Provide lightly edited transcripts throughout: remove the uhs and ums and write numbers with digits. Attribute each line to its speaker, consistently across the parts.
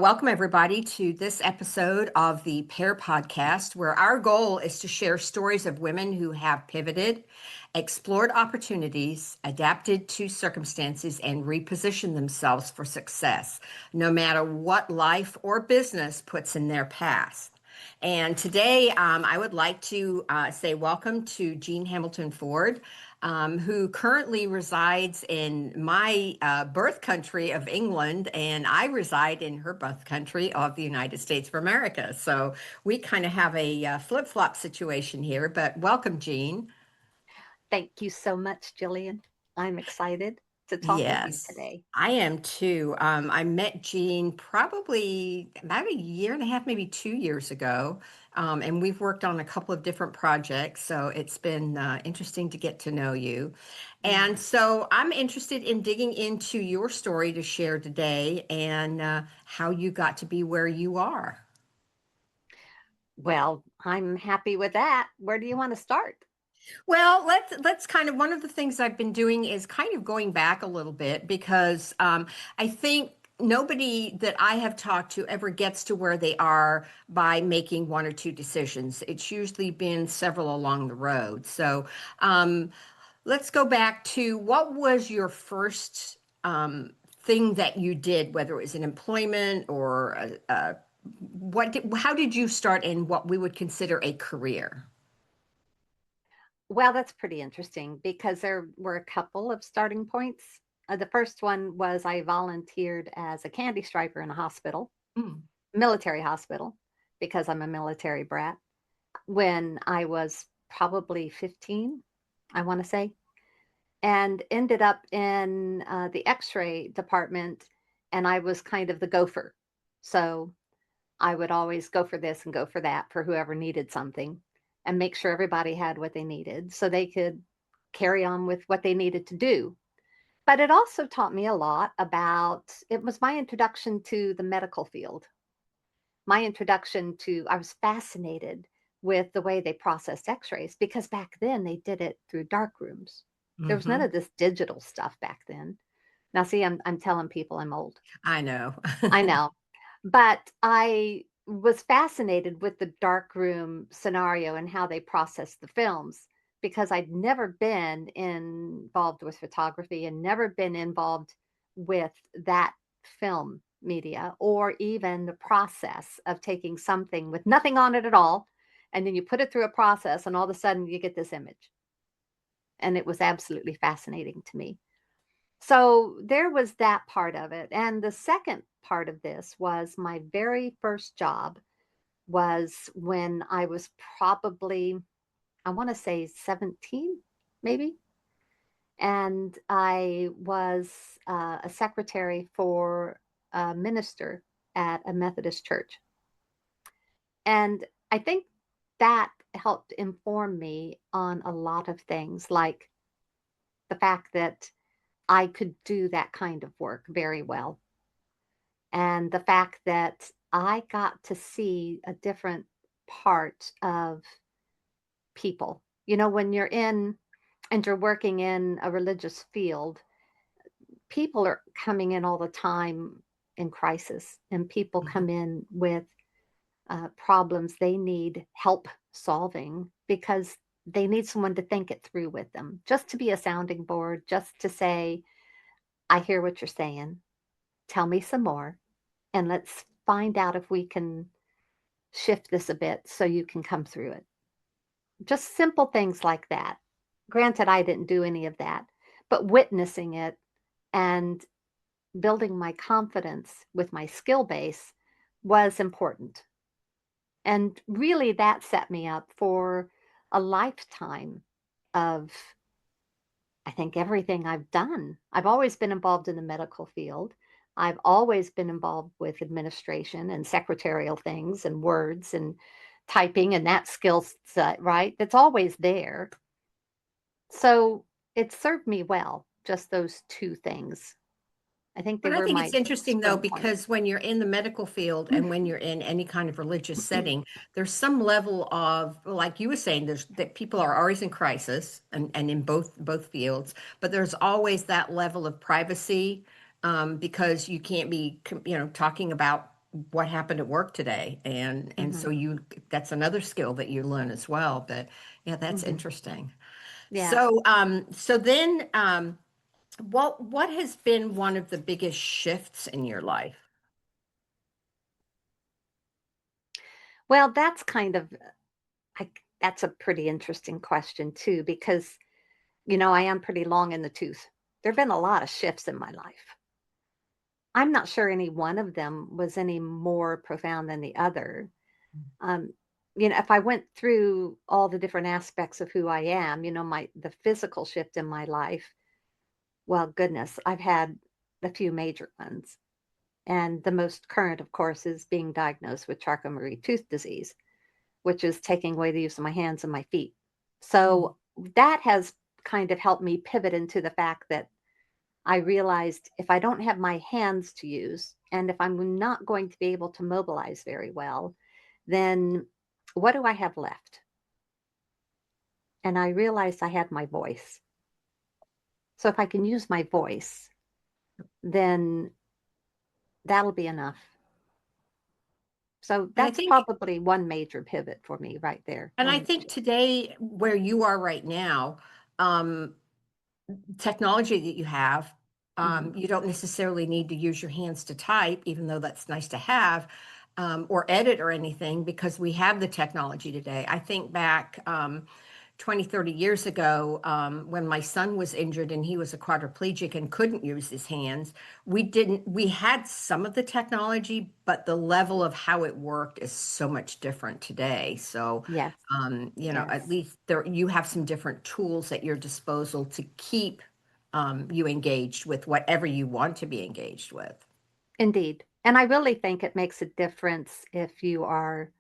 Speaker 1: welcome everybody to this episode of the PEAR podcast, where our goal is to share stories of women who have pivoted, explored opportunities, adapted to circumstances, and repositioned themselves for success, no matter what life or business puts in their path. And today, I would like to say welcome to Jean Hamilton-Fford, who currently resides in my birth country of England, and I reside in her birth country of the United States of America. So we kind of have a flip-flop situation here, but welcome, Jean.
Speaker 2: Thank you so much, Jillian. I'm excited to talk with you
Speaker 1: Yes,
Speaker 2: today.
Speaker 1: I am too. I met Jean probably about a year and a half, maybe 2 years ago. And we've worked on a couple of different projects. So it's been interesting to get to know you. And
Speaker 2: Mm.
Speaker 1: so I'm interested in digging into your story to share today and how you got to be where you are.
Speaker 2: Well, I'm happy with that. Where do you want to start?
Speaker 1: Well, let's kind of one of the things I've been doing is kind of going back a little bit because I think nobody that I have talked to ever gets to where they are by making one or two decisions. It's usually been several along the road. So um, let's go back to what was your first thing that you did, whether it was an employment or how did you start in what we would consider a career?
Speaker 2: Well, that's pretty interesting because there were a couple of starting points. The first one was I volunteered as a candy striper in a hospital,
Speaker 1: Mm.
Speaker 2: military hospital, because I'm a military brat, when I was probably 15, I want to say, and ended up in the x ray department. And I was kind of the gopher. So I would always go for this and go for that for whoever needed something and make sure everybody had what they needed so they could carry on with what they needed to do. But it also taught me a lot about it was my introduction to the medical field. My introduction to I was fascinated with the way they processed x-rays because back then they did it through dark rooms. There was none
Speaker 1: Hmm.
Speaker 2: of this digital stuff back then. Now see, I'm telling people I'm old.
Speaker 1: I know.
Speaker 2: I know. But I was fascinated with the dark room scenario and how they processed the films because I'd never been involved with photography and never been involved with that film media or even the process of taking something with nothing on it at all. And then you put it through a process, and all of a sudden you get this image. And it was absolutely fascinating to me. So there was that part of it. And the second part of this was my very first job was when I was probably, I want to say 17, maybe. And I was a secretary for a minister at a Methodist church. And I think that helped inform me on a lot of things, like the fact that I could do that kind of work very well. And the fact that I got to see a different part of people. You know, when you're in and you're working in a religious field, people are coming in all the time in crisis, and people come in with problems they need help solving because they need someone to think it through with them, just to be a sounding board, just to say, I hear what you're saying. Tell me some more, and let's find out if we can shift this a bit so you can come through it. Just simple things like that. Granted, I didn't do any of that, but witnessing it and building my confidence with my skill base was important. And really, that set me up for a lifetime of, I think, everything I've done. I've always been involved in the medical field. I've always been involved with administration and secretarial things and words and typing and that skill set, right? That's always there. So it served me well, just those two things. I think they
Speaker 1: But I
Speaker 2: were
Speaker 1: think it's
Speaker 2: my
Speaker 1: interesting though,
Speaker 2: spring point.
Speaker 1: because when you're in the medical field and when you're in any kind of religious setting, there's some level of, like you were saying, there's that people are always in crisis and in both fields, but there's always that level of privacy because you can't be, talking about what happened at work today, and
Speaker 2: Hmm.
Speaker 1: so that's another skill that you learn as well. But yeah, that's
Speaker 2: Hmm.
Speaker 1: interesting.
Speaker 2: Yeah.
Speaker 1: So then, what has been one of the biggest shifts in your life?
Speaker 2: Well, that's kind of that's a pretty interesting question too, because I am pretty long in the tooth. There've been a lot of shifts in my life. I'm not sure any one of them was any more profound than the other. Um, if I went through all the different aspects of who I am, the physical shift in my life, well, goodness, I've had a few major ones. And the most current, of course, is being diagnosed with Charcot-Marie tooth disease, which is taking away the use of my hands and my feet.
Speaker 1: Mm.
Speaker 2: So that has kind of helped me pivot into the fact that I realized if I don't have my hands to use, and if I'm not going to be able to mobilize very well, then what do I have left? And I realized I had my voice. So if I can use my voice, then that'll be enough. So
Speaker 1: And I
Speaker 2: that's
Speaker 1: think
Speaker 2: probably one major pivot for me right there.
Speaker 1: and I
Speaker 2: One
Speaker 1: think today, where you are right now, um, technology that you have,
Speaker 2: Mhm.
Speaker 1: you don't necessarily need to use your hands to type, even though that's nice to have, or edit or anything, because we have the technology today. I think back 20, 30 years ago, when my son was injured and he was a quadriplegic and couldn't use his hands, we had some of the technology, but the level of how it worked is so much different today. So
Speaker 2: Yes,
Speaker 1: at
Speaker 2: yes,
Speaker 1: least you have some different tools at your disposal to keep you engaged with whatever you want to be engaged with.
Speaker 2: indeed. And I really think it makes a difference if you are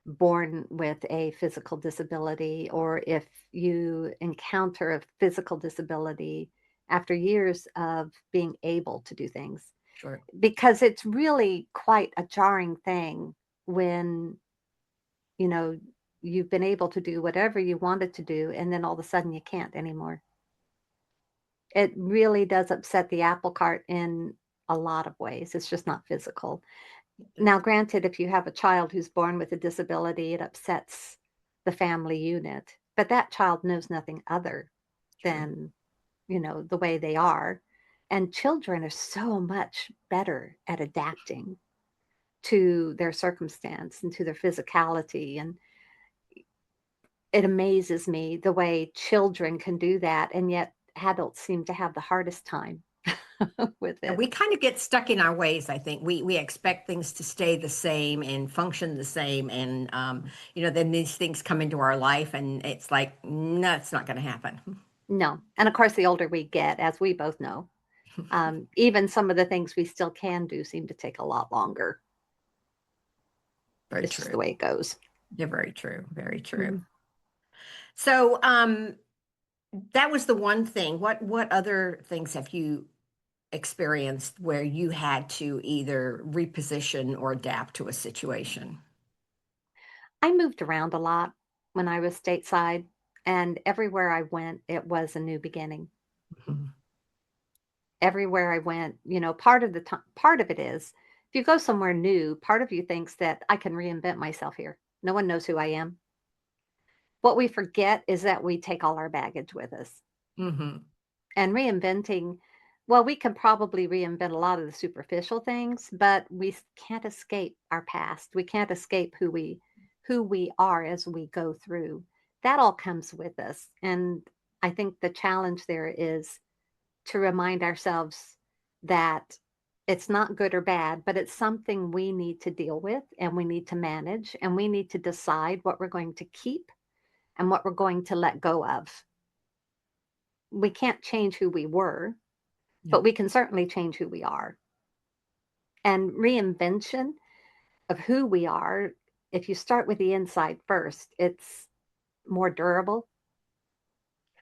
Speaker 2: born with a physical disability or if you encounter a physical disability after years of being able to do things,
Speaker 1: Sure.
Speaker 2: because it's really quite a jarring thing when you know you've been able to do whatever you wanted to do and then all of a sudden you can't anymore. It really does upset the apple cart in a lot of ways. It's just not physical. Now, granted, if you have a child who's born with a disability, it upsets the family unit, but that child knows nothing other
Speaker 1: True.
Speaker 2: than, the way they are. And children are so much better at adapting to their circumstance and to their physicality. And it amazes me the way children can do that. And yet adults seem to have the hardest time with
Speaker 1: And
Speaker 2: it.
Speaker 1: we kind of get stuck in our ways, I think. We expect things to stay the same and function the same. And, then these things come into our life and it's like, no, it's not going to happen.
Speaker 2: No. And of course, the older we get, as we both know, even some of the things we still can do seem to take a lot longer.
Speaker 1: Very
Speaker 2: It's just the
Speaker 1: true.
Speaker 2: way it goes.
Speaker 1: Yeah, very true. Very true.
Speaker 2: Mhm.
Speaker 1: So, that was the one thing. What other things have you experienced where you had to either reposition or adapt to a situation?
Speaker 2: I moved around a lot when I was stateside, and everywhere I went, it was a new beginning.
Speaker 1: Mhm.
Speaker 2: Everywhere I went, part of the time, part of it is if you go somewhere new, part of you thinks that I can reinvent myself here. No one knows who I am. What we forget is that we take all our baggage with us.
Speaker 1: Mhm.
Speaker 2: And reinventing, well, we can probably reinvent a lot of the superficial things, but can't escape our past. We can't escape who we are as we go through. That all comes with us. And I think the challenge there is to remind ourselves that it's not good or bad, but it's something we need to deal with and we need to manage and we need to decide what we're going to keep and what we're going to let go of. We can't change who we were,
Speaker 1: Yeah.
Speaker 2: but we can certainly change who we are. And reinvention of who we are, if you start with the inside first, it's more durable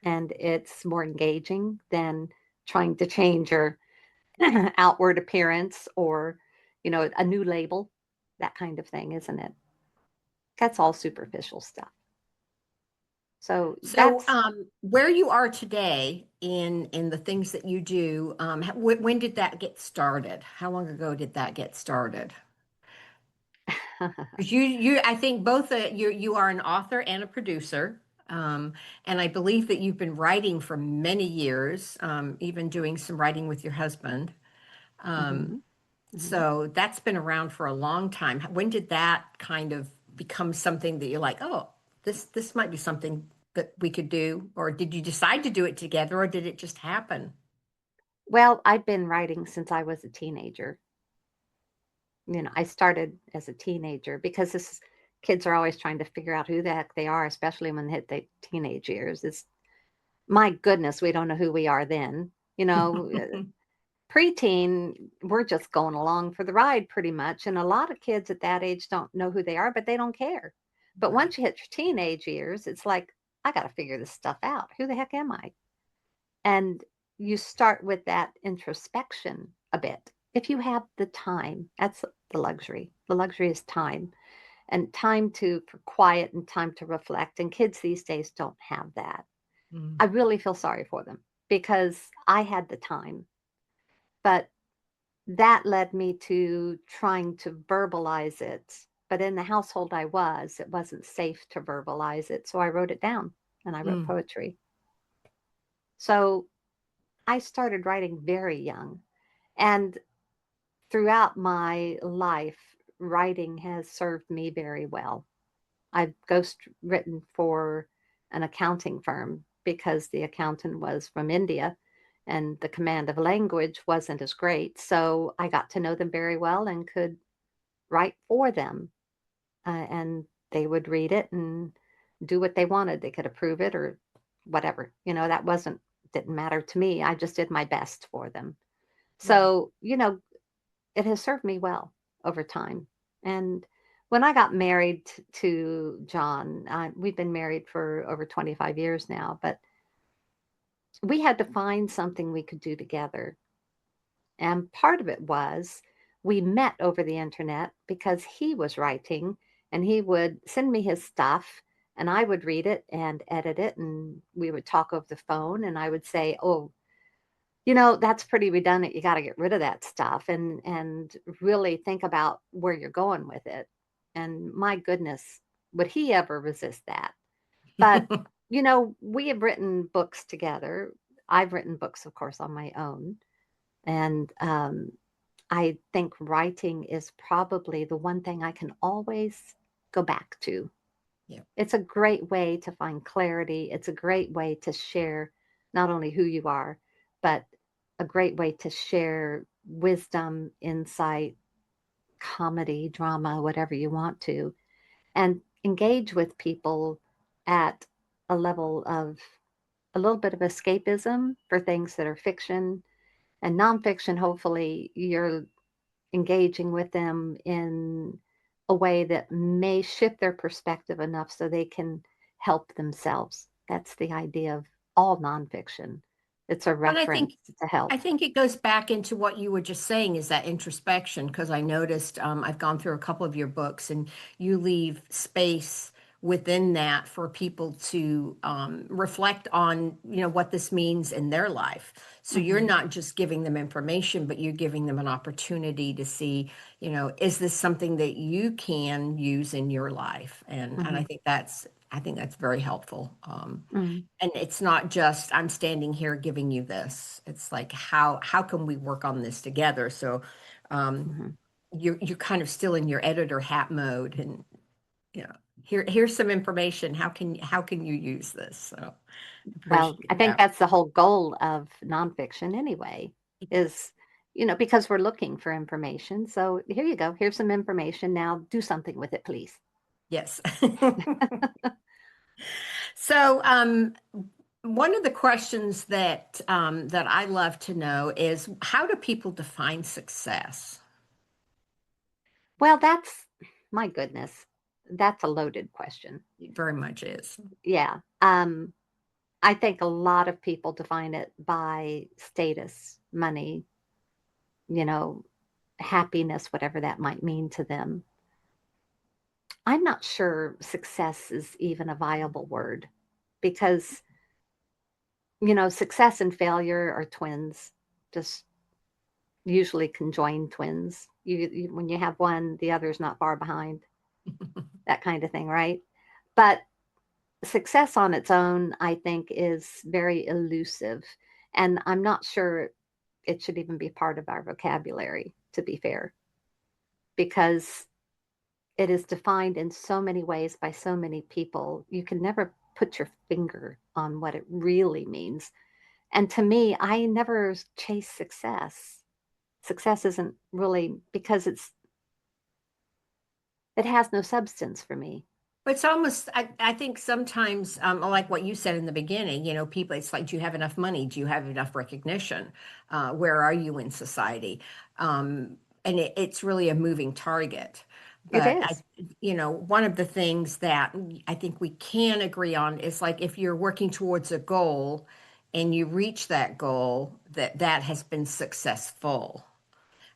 Speaker 2: and it's more engaging than trying to change your outward appearance or, a new label, that kind of thing, isn't it? That's all superficial stuff. So
Speaker 1: So,
Speaker 2: that's
Speaker 1: where you are today in the things that you do, when did that get started? How long ago did that get started? 'Cause I think both, you are an author and a producer. And I believe that you've been writing for many years, even doing some writing with your husband. Um,
Speaker 2: Hmm. Hmm.
Speaker 1: so that's been around for a long time. When did that kind of become something that you're like, oh, this might be something that we could do? Or did you decide to do it together, or did it just happen?
Speaker 2: Well, I've been writing since I was a teenager. I started as a teenager because kids are always trying to figure out who the heck they are, especially when they hit the teenage years. It's my goodness, we don't know who we are then. Preteen, we're just going along for the ride pretty much. And a lot of kids at that age don't know who they are, but they don't care. But
Speaker 1: Right.
Speaker 2: once you hit your teenage years, it's like, I got to figure this stuff out. Who the heck am I? And you start with that introspection a bit. If you have the time, that's the luxury. The luxury is time, and time for quiet and time to reflect. And kids these days don't have that.
Speaker 1: Mm,
Speaker 2: I really feel sorry for them because I had the time, but that led me to trying to verbalize it. But in the household it wasn't safe to verbalize it. So I wrote it down and I wrote
Speaker 1: mm,
Speaker 2: poetry. So I started writing very young. And throughout my life, writing has served me very well. I've ghost written for an accounting firm because the accountant was from India and the command of language wasn't as great. So I got to know them very well and could write for them. And they would read it and do what they wanted. They could approve it or whatever. That didn't matter to me. I just did my best for them.
Speaker 1: right.
Speaker 2: So, it has served me well over time. And when I got married to John, we've been married for over 25 years now, but we had to find something we could do together. And part of it was we met over the internet because he was writing and he would send me his stuff and I would read it and edit it and we would talk over the phone and I would say, "Oh, that's pretty redundant. You got to get rid of that stuff and really think about where you're going with it." And my goodness, would he ever resist that? But we have written books together. I've written books, of course, on my own, and I think writing is probably the one thing I can always go back to.
Speaker 1: Yeah.
Speaker 2: It's a great way to find clarity. It's a great way to share not only who you are, but a great way to share wisdom, insight, comedy, drama, whatever you want to, and engage with people at a level of a little bit of escapism for things that are fiction and nonfiction. Hopefully, you're engaging with them in a way that may shift their perspective enough so they can help themselves. That's the idea of all nonfiction. It's a
Speaker 1: And
Speaker 2: reference to
Speaker 1: I
Speaker 2: help.
Speaker 1: think it goes back into what you were just saying is that introspection, because I noticed, I've gone through a couple of your books and you leave space within that for people to reflect on, what this means in their life. So you're
Speaker 2: Hmm.
Speaker 1: not just giving them information, but you're giving them an opportunity to see, is this something that you can use in your life? And
Speaker 2: Hmm.
Speaker 1: I think that's very helpful.
Speaker 2: Hmm.
Speaker 1: And it's not just I'm standing here giving you this. It's like how can we work on this together? So um,
Speaker 2: Hmm.
Speaker 1: you're kind of still in your editor hat mode, and here's some information. How can you use this? So I
Speaker 2: Well, I
Speaker 1: appreciate
Speaker 2: think
Speaker 1: that.
Speaker 2: that's the whole goal of nonfiction anyway, is, because we're looking for information. So here you go. Here's some information. Now do something with it, please.
Speaker 1: Yes. So one of the questions that I love to know is how do people define success?
Speaker 2: Well, that's my goodness. That's a loaded question.
Speaker 1: It very much is.
Speaker 2: Yeah. I think a lot of people define it by status, money, you know, happiness, whatever that might mean to them. I'm not sure success is even a viable word because, success and failure are twins. Just usually conjoined twins. When you have one, the other's not far behind, that kind of thing, right? But success on its own, I think, is very elusive. And I'm not sure it should even be part of our vocabulary, to be fair, because it is defined in so many ways by so many people. You can never put your finger on what it really means. And to me, I never chase success. Success isn't really because it has no substance for me.
Speaker 1: It's almost, I think sometimes, like what you said in the beginning, people, it's like, do you have enough money? Do you have enough recognition? Where are you in society? And it's really a moving target.
Speaker 2: It
Speaker 1: But
Speaker 2: is.
Speaker 1: one of the things that I think we can agree on is like if you're working towards a goal and you reach that goal, that has been successful.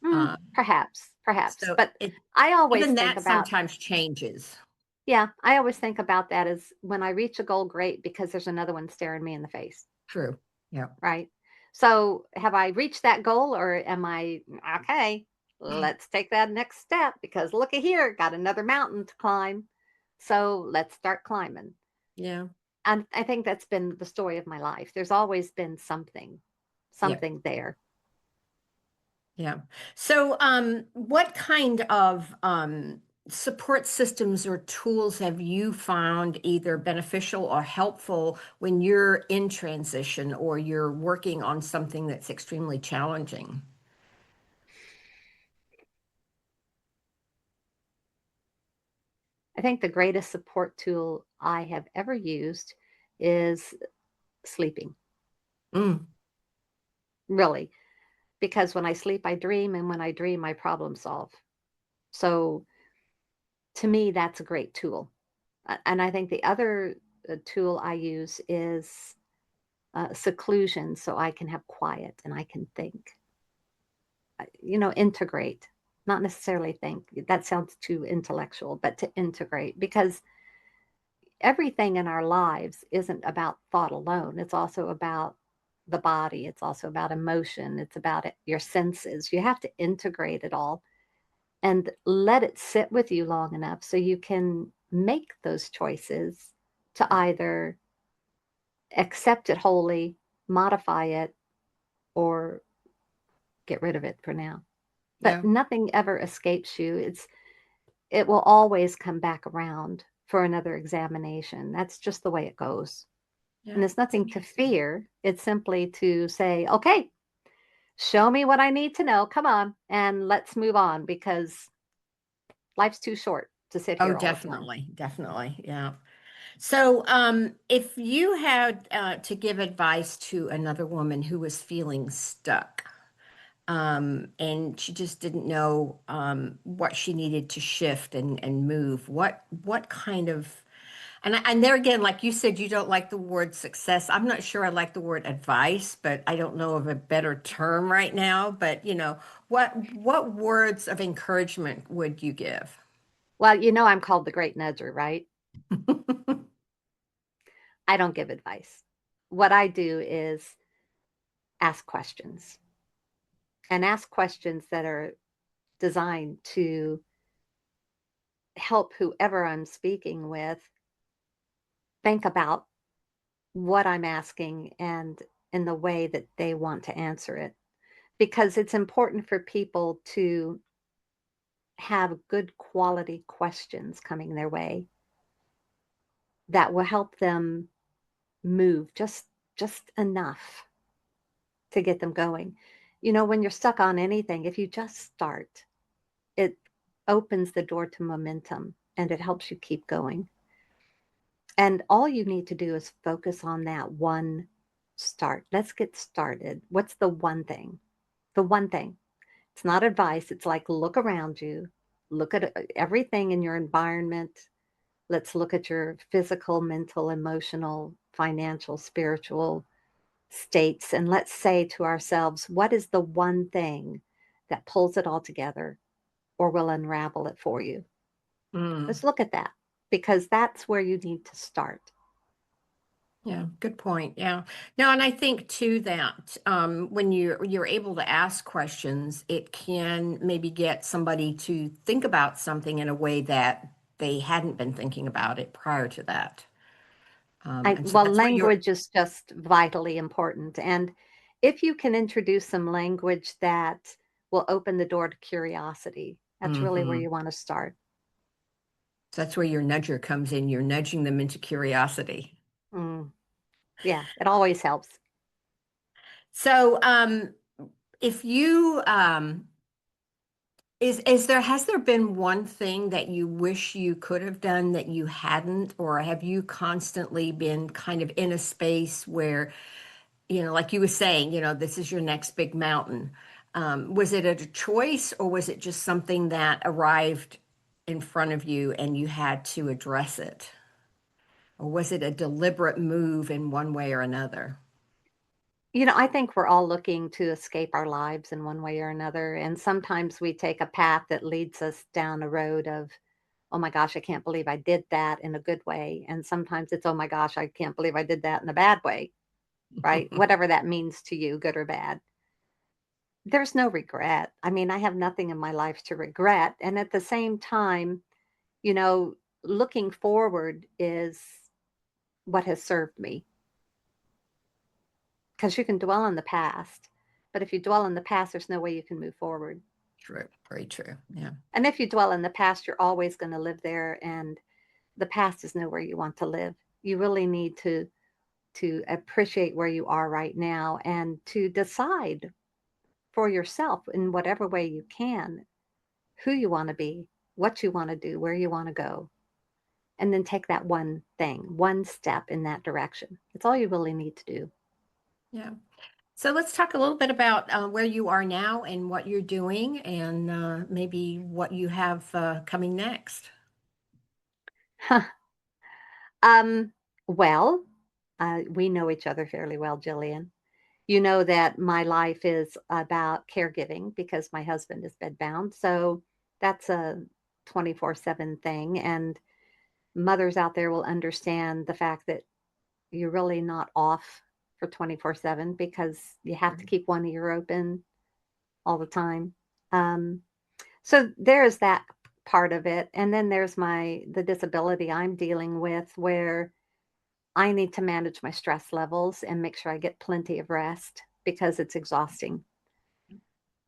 Speaker 2: Mm,
Speaker 1: Um,
Speaker 2: perhaps, perhaps.
Speaker 1: so
Speaker 2: But
Speaker 1: it
Speaker 2: I always
Speaker 1: even
Speaker 2: think
Speaker 1: that
Speaker 2: about,
Speaker 1: sometimes changes.
Speaker 2: yeah, I always think about that as when I reach a goal, great, because there's another one staring me in the face,
Speaker 1: True. Yeah.
Speaker 2: right? So have I reached that goal or am I, okay, let's take that next step because look at here, got another mountain to climb. So let's start climbing.
Speaker 1: Yeah.
Speaker 2: And I think that's been the story of my life. There's always been something,
Speaker 1: Yeah.
Speaker 2: something there.
Speaker 1: Yeah. So, what kind of support systems or tools have you found either beneficial or helpful when you're in transition or you're working on something that's extremely challenging?
Speaker 2: I think the greatest support tool I have ever used is sleeping,
Speaker 1: Mm,
Speaker 2: really, because when I sleep, I dream, and when I dream, I problem solve. So to me, that's a great tool. And I think the other tool I use is seclusion so I can have quiet and I can think, integrate, not necessarily think. That sounds too intellectual, but to integrate because everything in our lives isn't about thought alone. It's also about the body, it's also about emotion, it's about your senses. You have to integrate it all and let it sit with you long enough so you can make those choices to either accept it wholly, modify it, or get rid of it for now. But
Speaker 1: yeah.
Speaker 2: nothing ever escapes you. It will always come back around for another examination. That's just the way it goes. And
Speaker 1: Yeah.
Speaker 2: it's
Speaker 1: It's
Speaker 2: nothing to
Speaker 1: interesting.
Speaker 2: fear. It's simply to say, okay, show me what I need to know. Come on, and let's move on because life's too short to sit
Speaker 1: Oh,
Speaker 2: here all the time.
Speaker 1: definitely. Definitely. Yeah. So, if you had to give advice to another woman who was feeling stuck, and she just didn't know what she needed to shift and move. What kind of and there again, like you said, you don't like the word success. I'm not sure I like the word advice, but I don't know of a better term right now. But what words of encouragement would you give?
Speaker 2: Well, I'm called the great nudger, right? I don't give advice. What I do is ask questions and ask questions that are designed to help whoever I'm speaking with think about what I'm asking and in the way that they want to answer it. Because it's important for people to have good quality questions coming their way that will help them move just enough to get them going. When you're stuck on anything, if you just start, it opens the door to momentum and it helps you keep going. And all you need to do is focus on that one start. Let's get started. What's the one thing? The one thing. It's not advice. It's like look around you, look at everything in your environment. Let's look at your physical, mental, emotional, financial, spiritual states. And let's say to ourselves, what is the one thing that pulls it all together or will unravel it for you?
Speaker 1: Mm,
Speaker 2: Let's look at that because that's where you need to start.
Speaker 1: Yeah, good point. Yeah. No, and I think too that when you're able to ask questions, it can maybe get somebody to think about something in a way that they hadn't been thinking about it prior to that. And so
Speaker 2: Well,
Speaker 1: that's where you're.
Speaker 2: language is just vitally important. And if you can introduce some language that will open the door to curiosity, that's really where
Speaker 1: Mhm.
Speaker 2: you want to start.
Speaker 1: So that's where your nudger comes in. You're nudging them into curiosity.
Speaker 2: Mm, yeah, it always helps.
Speaker 1: So if you is there has there been one thing that you wish you could have done that you hadn't, or have you constantly been kind of in a space where, like you were saying, this is your next big mountain? Was it a choice, or was it just something that arrived in front of you and you had to address it? Or was it a deliberate move in one way or another?
Speaker 2: I think we're all looking to escape our lives in one way or another. And sometimes we take a path that leads us down a road of, oh my gosh, I can't believe I did that in a good way. And sometimes it's, oh my gosh, I can't believe I did that in a bad way, right? Whatever that means to you, good or bad. There's no regret. I mean, I have nothing in my life to regret. And at the same time, you know, looking forward is what has served me because you can dwell on the past. But if you dwell on the past, there's no way you can move forward.
Speaker 1: True, very true. Yeah.
Speaker 2: And if you dwell in the past, you're always going to live there. And the past is nowhere you want to live. You really need to appreciate where you are right now and to decide for yourself in whatever way you can who you want to be, what you want to do, where you want to go, and then take that one thing, one step in that direction. It's all you really need to do.
Speaker 1: Yeah. So let's talk a little bit about where you are now and what you're doing, and maybe what you have coming next.
Speaker 2: um, well, we know each other fairly well, Jillian. You know that my life is about caregiving because my husband is bedbound. So that's a 24/7 thing. And mothers out there will understand the fact that you're really not off for 24/7 because you have to
Speaker 1: Right.
Speaker 2: keep one ear open all the time. Um, so there's that part of it. And then there's the disability I'm dealing with where I need to manage my stress levels and make sure I get plenty of rest because it's exhausting.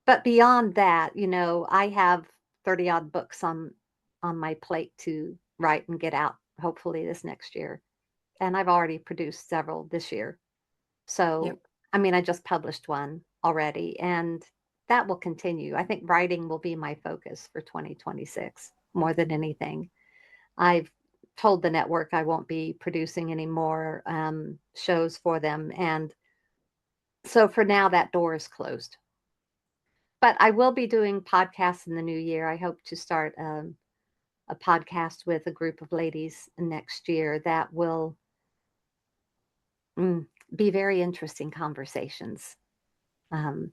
Speaker 2: But beyond that, I have 30 odd books on my plate to write and get out hopefully this next year. And I've already produced several this year.
Speaker 1: Yep.
Speaker 2: So, I mean, I just published one already and that will continue. I think writing will be my focus for 2026 more than anything. I've told the network I won't be producing any more shows for them. And so for now, that door is closed. But I will be doing podcasts in the new year. I hope to start a podcast with a group of ladies next year that will mm, be very interesting conversations. Um,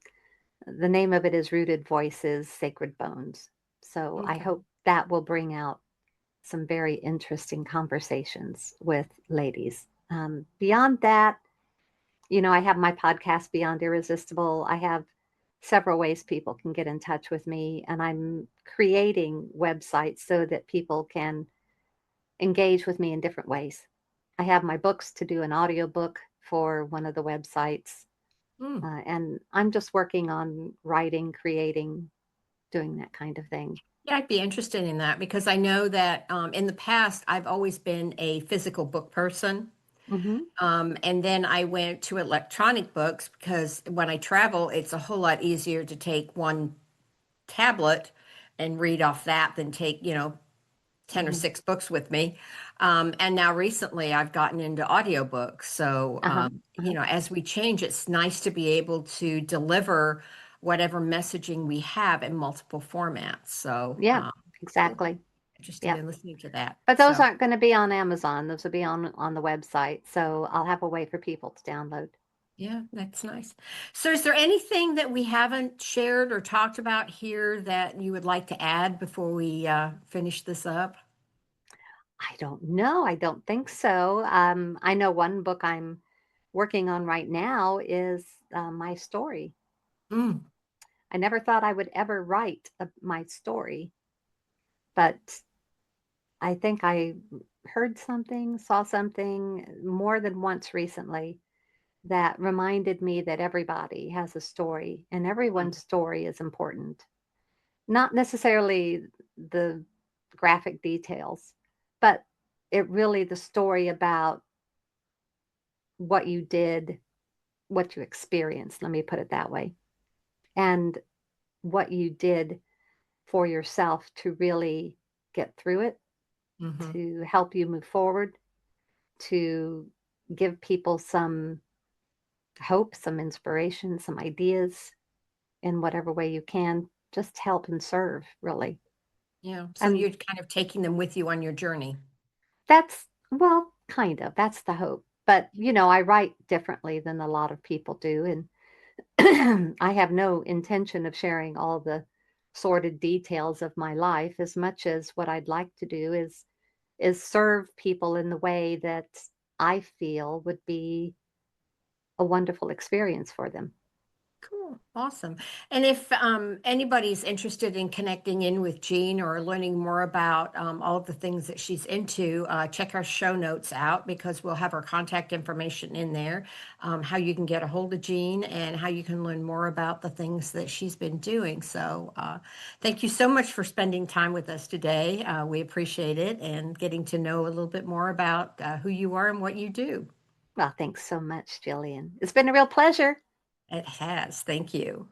Speaker 2: the name of it is Rooted Voices, Sacred Bones. So I
Speaker 1: Okay.
Speaker 2: hope that will bring out some very interesting conversations with ladies. Beyond that, I have my podcast, Beyond Irresistible. I have several ways people can get in touch with me, and I'm creating websites so that people can engage with me in different ways. I have my books to do an audiobook for one of the websites,
Speaker 1: Mm.
Speaker 2: and I'm just working on writing, creating, doing that kind of thing.
Speaker 1: Yeah, I'd be interested in that because I know that in the past I've always been a physical book person.
Speaker 2: Hmm.
Speaker 1: And then I went to electronic books because when I travel, it's a whole lot easier to take one tablet and read off that than take, 10 or
Speaker 2: Hmm.
Speaker 1: 6 books with me. And now recently I've gotten into audiobooks. So,
Speaker 2: Uh huh. Uh-huh.
Speaker 1: as we change, it's nice to be able to deliver whatever messaging we have in multiple formats. So,
Speaker 2: Yeah,
Speaker 1: cool.
Speaker 2: exactly.
Speaker 1: Interested
Speaker 2: Yeah.
Speaker 1: in listening to that.
Speaker 2: But those
Speaker 1: So,
Speaker 2: aren't going to be on Amazon. Those will be on the website. So I'll have a way for people to download.
Speaker 1: yeah, that's nice. So, is there anything that we haven't shared or talked about here that you would like to add before we finish this up?
Speaker 2: I don't know. I don't think so. I know one book I'm working on right now is my story.
Speaker 1: Mm,
Speaker 2: I never thought I would ever write my story, but I think I heard something, saw something more than once recently that reminded me that everybody has a story and
Speaker 1: mm,
Speaker 2: everyone's story is important. Not necessarily the graphic details, but it really the story about what you did, what you experienced, let me put it that way, and what you did for yourself to really get through it,
Speaker 1: mhm.
Speaker 2: to help you move forward, to give people some hope, some inspiration, some ideas in whatever way you can. Just help and serve, really.
Speaker 1: Yeah, so
Speaker 2: And
Speaker 1: you're kind of taking them with you on your journey.
Speaker 2: that's, well, kind of, that's the hope. But, I write differently than a lot of people do. And I have no intention of sharing all the sordid details of my life as much as what I'd like to do is serve people in the way that I feel would be a wonderful experience for them.
Speaker 1: Cool. Awesome. And if anybody's interested in connecting in with Jean or learning more about all of the things that she's into, check our show notes out because we'll have her contact information in there, how you can get a hold of Jean and how you can learn more about the things that she's been doing. So thank you so much for spending time with us today. We appreciate it and getting to know a little bit more about who you are and what you do.
Speaker 2: Well, thanks so much, Jillian. It's been a real pleasure.
Speaker 1: It has. Thank you.